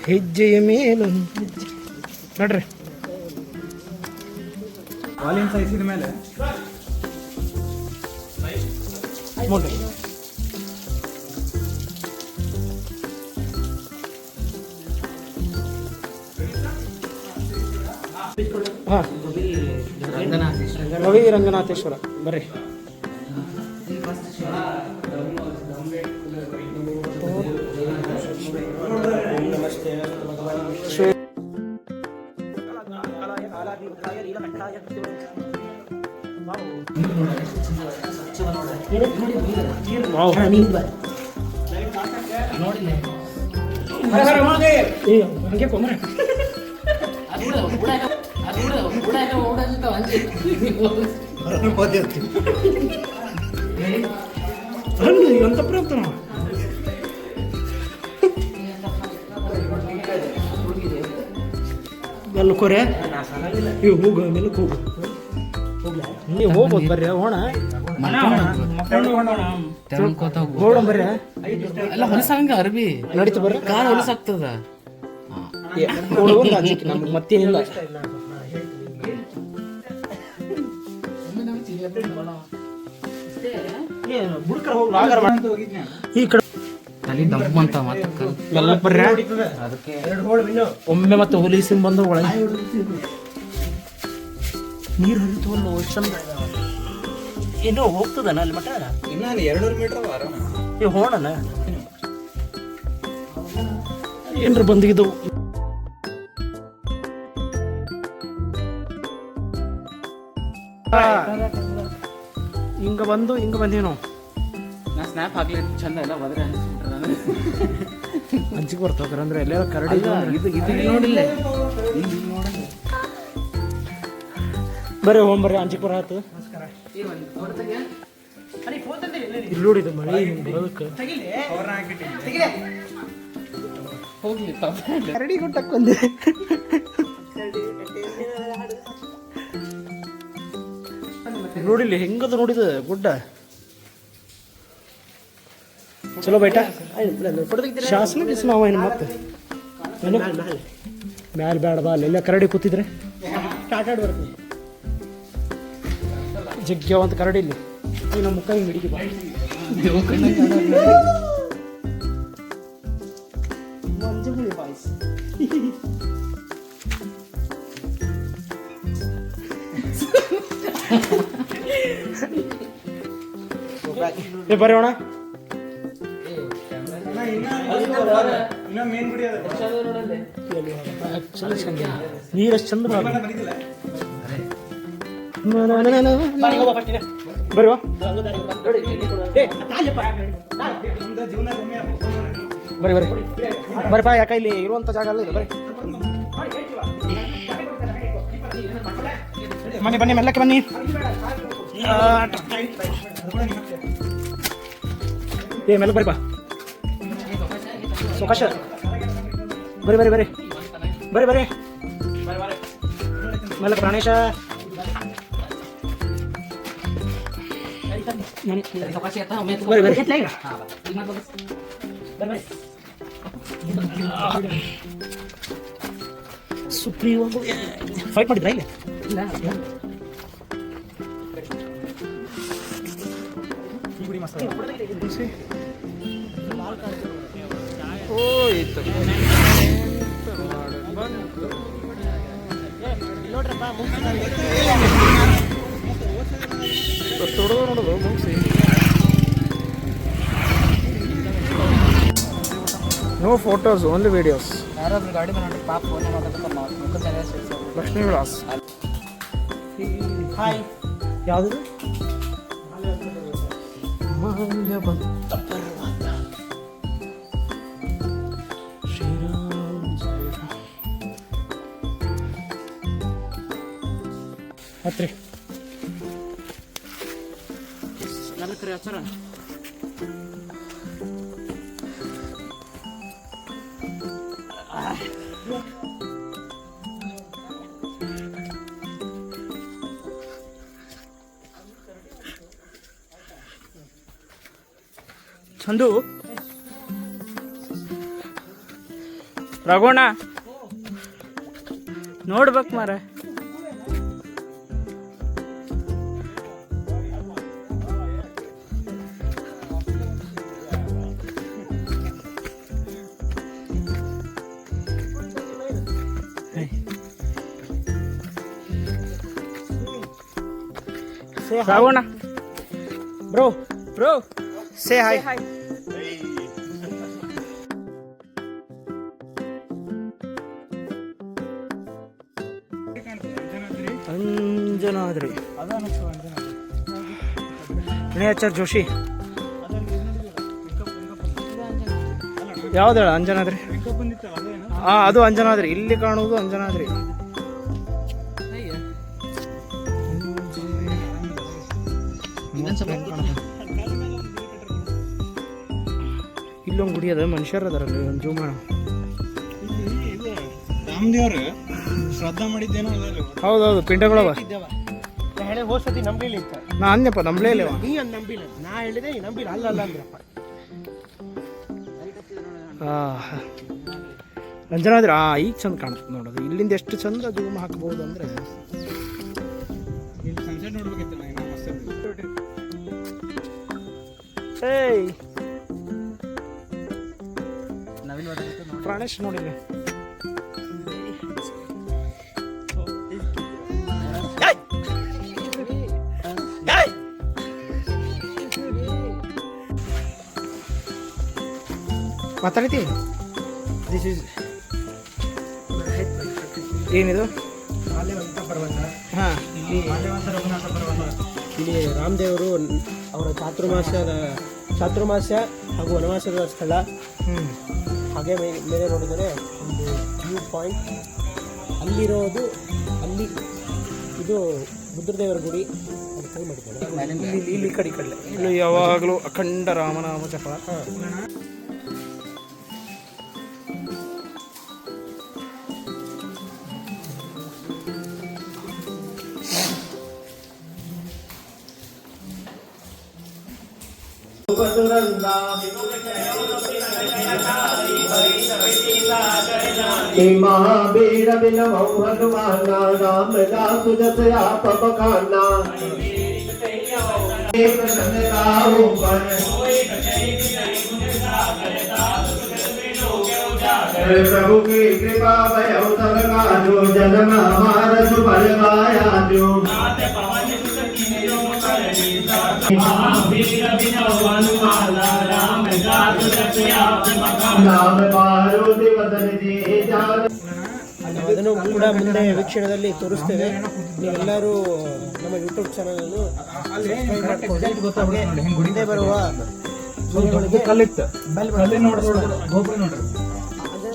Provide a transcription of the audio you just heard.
ಹೆಜ್ಜೆಯ ಮೇಲೊಂದು ಹೆಜ್ಜೆ ನೋಡ್ರಿ. ವಾಲಿನ ಸೈಸಿದ ಮೇಲೆ ನೋಡ್ರಿ ಹಾಂ ರವಿ ರಂಗನಾಥೇಶ್ವರ ಬರ್ರಿ. ಹಂಗೆ ಕೊಂದ್ರೆ ಅಂತ ಪ್ರಯತ್ನ ಮೆಲ್ಲಕೋರೆ ಇವು ಹೋಗು ಮೆಲ್ಲಕ್ಕೆ ಹೋಗು ನೀವು ಹೋಗ್ಬೋದು ಬರ್ರಿ ಹೋಣ ಹೋಗೋಣ ಬರ್ರಿ. ಎಲ್ಲ ಹೊಲಸಂಗ ಅರ್ಬಿ ನಡೀತು ಬರ್ರಿ. ಕಾಲ ಹೊಲಸಾಗ್ತದ ನಮ್ಗೆ ಮತ್ತೇನಿಲ್ಲ. ಈ ಕಡೆ ತಲೆ ದಮ್ ಅಂತ ಎಲ್ಲ ಬರ್ರಿ ಅದಕ್ಕೆ ಒಮ್ಮೆ ಮತ್ತೆ ಹೋಲಿಸಿ ಬಂದು ಒಳಗೆ ನೀರು ಹರಿತವಲ್ಲ ಚಂದ ಏನೋ ಹೋಗ್ತದನ ಅಲ್ಲಿ ಮಠ ಇನ್ನ 200 ಮೀಟರ್ ಆರಾಮ. ಏ ಹೋಣನ ಏನ್ರ ಬಂದಿದ್ದು ಹಿಂಗ ಬಂದೀವಿ ನಾವು. ನಾ ಸ್ನ್ಯಾಪ್ ಹಾಕ್ಲಿ ಚಂದ ಎಲ್ಲ ಬದ್ರೆ ಅಂಚಿಗೆ ಬರ್ತದ್ರ ಅಂದ್ರೆ ಎಲ್ಲ ಕರಡಿ ಇದು ನೋಡಿಲ್ಲ ಬರ್ರಿ ಹೋಮ್ ಬರ್ರಿ ಅಂಚಿಗೆ ಬರತ್ತು. ಇಲ್ಲಿ ನೋಡಿದ ಮಳೆ ಬರೋದಕ್ಕೆ ಹೋಗ್ಲಿ ಕರಡಿ ಗುಟ್ಟಕ್ಕೊಂದೆ ನೋಡಿಲ್ಲ ಹೆಂಗದ ನೋಡಿದ ಗುಡ್ಡ ಚಲೋ ಬೈಟ ಶಾಸನ ಗಿಸ್ ನಾವು ಏನು ಮತ್ತೆ ಮ್ಯಾಲ ಬೇಡ ಬಾ ಅಲ್ಲೆಲ್ಲ ಕರಡಿ ಕೂತಿದ್ರೆ ಆಟಾಡಿ ಬರ್ತೀನಿ ಜಗ್ಗವಂತ ಕರಡಿ ಇಲ್ಲಿ ಈ ನಮ್ಮ ಮುಖ ಹಿಂಗೆ ಹಿಡಿದು ಬಾ ಮಂಜುಗುಳಿ ಬಾಯ್ಸ್ ಬರೋಣ ನೀರಷ್ಟು ಚಂದ ಬರುವ ಬರ್ರಿ ಬರ್ರಿ ಬರ್ರಿ ಪಾ ಯಾಕ ಇಲ್ಲಿ ಇರುವಂತ ಜಾಗ ಅಲ್ಲ ಇದು ಬರ್ರಿ ಬನ್ನಿ ಬನ್ನಿ ಮೆಲ್ಲಕ್ಕೆ ಬನ್ನಿ ಏ ಮೆಲ್ಲ ಬರ್ರಿ ಬಾ ಸುಖಾಶ ಬರ್ರಿ ಬರ್ರಿ ಬರ್ರಿ ಬರ್ರಿ ಬರ್ರಿ ಮೆಲ್ಲ ಪ್ರಾಣೇಶ ಬರ್ರಿ ಬರ್ರಿ ಸುಪ್ರೀಂ ಫೈಟ್ ಮಾಡಿದ್ರ ಇಲ್ಲ ನೋಡೋದು ಮುಗಿಸಿ ನೋ ಫೋಟೋಸ್ ಓನ್ಲಿ ವಿಡಿಯೋಸ್. ಯಾರಾದ್ರೂ ಗಾಡಿ ಬಂದ್ರೆ ಪಾಪ ಫೋನ್ ಲಕ್ಷ್ಮೀ ವಿಲಾಸ್. ಹಾಯ್ ಯಾವುದು ಮಾಲ್ಯ ಬಂತ ಪರ್ವತ ಶ್ರೀರಾಮ್ ಜಯ ಹತ್ರಿ ಎಲ್ಲ ಕರೆ ಆಚಾರ ಚಂದು ರಘುಣ್ಣ ನೋಡ್ಬೇಕು ಮಾರ. ರಘುಣ್ಣ bro bro say hi. Anjanadri Vinayacharya Joshi ಯಾವ್ದು ಹೇಳ? ಅಂಜನಾದ್ರಿ. ಹಾ, ಅದು ಅಂಜನಾದ್ರಿ. ಇಲ್ಲಿ ಕಾಣುವುದು ಅಂಜನಾದ್ರಿ. ಇಲ್ಲೊಂದು ಗುಡಿ ಅದ, ಮನುಷ್ಯರು ಅದಾರಲ್ಲಿ ಒಂದು ಜೂಮ್ ಮಾಡ. ರಾಮದೇವ್ರು ಶ್ರದ್ಧಾ ಮಾಡಿದ್ದೇನೋ ಅದಲ್ಲ. ಹೌದೌದು, ಪಿಂಡಗಳವ. ಹೇಳಿ ಹೋಸತಿ ನಂಬಿಲ್ಲ ಇತ್ತ. ನಾ ಅಂದ್ಯಪ್ಪ, ನಂಬಲೇ ಇಲ್ಲವ. ನೀ ಅಂದ್ ನಂಬಿಲ್ಲ, ನಾ ಹೇಳಿದೆ ಈ ನಂಬಿಲ್ಲ. ಅಲ್ಲ ಅಂದ್ರಪ್ಪ. ಅಂಜನಾದ್ರಿ. ಈಗ ಚಂದ ಕಾಣುತ್ತೆ ನೋಡೋದು. ಇಲ್ಲಿಂದ ಎಷ್ಟು ಚಂದ ಜೂಮ್ ಹಾಕ್ಬೋದು ಅಂದ್ರೆ. ಇಲ್ಲಿ ಸನ್ಸೆಟ್ ನೋಡ್ಬೇಕಿತ್ತಲ್ಲ, ಇನ್ನು ಮಸ್ತ್ ಇರ್ತದೆ. ಏಯ್ ಪ್ರಾಣೇಶ್ ನೋಡಿಲ್ಲ. ಮಾತಾಡ್ತಿ? ದಿಸ್ ಇಸ್ ಏನಿದು? ಮಾಲ್ಯವಂತ ಪರ್ವತ. ಹಾಂ, ಇಲ್ಲಿ ಮಾಲ್ಯವಂತ ರಘುನಾಥ ಪರ್ವತ. ಇಲ್ಲಿ ರಾಮದೇವರು ಅವರ ಚಾತುರ್ಮಾಸ್ಯ ಹಾಗೂ ವನವಾಸದ ಸ್ಥಳ. ಹಾಗೆ ಮೇಲೆ ನೋಡಿದರೆ ಒಂದು ವ್ಯೂ ಪಾಯಿಂಟ್ ಅಲ್ಲಿರೋದು. ಅಲ್ಲಿ ಇದು ಬುದ್ಧದೇವರ ಗುಡಿ ಅದು ಕೈ ಮಾಡಿದ್ದಾರೆ. ಇಲ್ಲಿ ಕಡೆ ಇಲ್ಲಿ ಯಾವಾಗಲೂ ಅಖಂಡ ರಾಮನಾಮ ಜಪ. महावीर बिनवौ हनुमाना राम दास जस आप बखाना एक संताऊ पर प्रभु की कृपा भयौ सब काजो जन्म हमार सुफल पाया जो नाम मारुति वदन जी जान. ಅದನ್ನು ಕೂಡ ಮುಂದೆ ವೀಕ್ಷಣದಲ್ಲಿ ತೋರಿಸ್ತೇವೆ. ನೀವೆಲ್ಲರೂ ನಮ್ಮ ಯೂಟ್ಯೂಬ್ ಚಾನಲನ್ನು ಸಬ್ಸ್ಕ್ರೈಬ್ ಮಾಡಿಕೊಂಡು ಹಾಗೆ ಮುಂದೆ ಬರುವ ಕಲ್ಲಿತ್ತು ಬೆಲ್ ಗೋಪುರ ನೋಡ್ರಿ. ಅದರ